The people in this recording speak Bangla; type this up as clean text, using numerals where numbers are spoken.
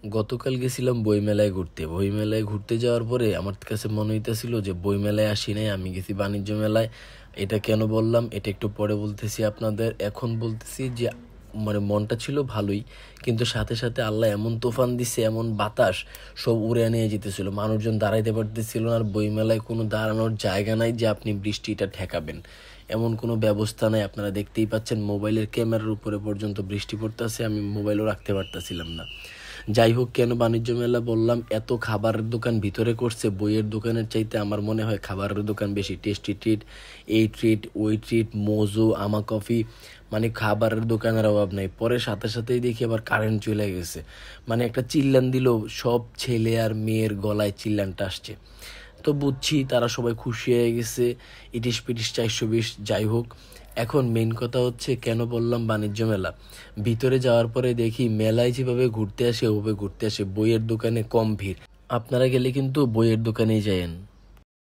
গতকাল গেছিলাম বইমেলায় ঘুরতে। বইমেলায় ঘুরতে যাওয়ার পরে আমার কাছে মনে হইতেছিল যে বইমেলায় আসি নাই, আমি গেছি বাণিজ্য মেলায়। এটা কেন বললাম এটা একটু পরে বলতেছি আপনাদের। এখন বলতেছি যে মনটা ছিল ভালোই, কিন্তু সাথে সাথে আল্লাহ এমন তুফান দিছে, এমন বাতাস, সব উড়ে নিয়ে যেতেছিল। মানুষজন দাঁড়াইতে পারতেছিল না। আর বইমেলায় কোনো দাঁড়ানোর জায়গা নাই যে আপনি বৃষ্টিটা ঠেকাবেন, এমন কোনো ব্যবস্থা নাই। আপনারা দেখতেই পাচ্ছেন মোবাইলের ক্যামেরার উপরে পর্যন্ত বৃষ্টি পড়তেছে, আমি মোবাইলও রাখতে পারতেছিলাম না। যাই হোক, কেন বাণিজ্য মেলা বললাম, এত খাবারের দোকান ভিতরে করছে, বইয়ের দোকানের চাইতে আমার মনে হয় খাবারের দোকান বেশি। টেস্টি ট্রিট, এই ট্রিট, ওই ট্রিট, মোজো, আমা কফি, মানে খাবারের দোকানের অভাব নেই। পরে সাথে সাথেই দেখি আবার কারেন্ট চলে গেছে। মানে একটা চিল্লান দিল, সব ছেলে আর মেয়ের গলায় চিল্লানটা আসছে। তো বুঝছি তারা সবাই খুশি হয়ে গেছে, ইটিশ পিটিশ 420। যাই হোক, এখন মেইন কথা হচ্ছে কেন বললাম বাণিজ্য মেলা। ভিতরে যাওয়ার পরে দেখি মেলায় যেভাবে ঘুরতে আসে ওভাবে ঘুরতে আসে, বইয়ের দোকানে কম ভিড়। আপনারা গেলে কিন্তু বইয়ের দোকানেই যায়েন।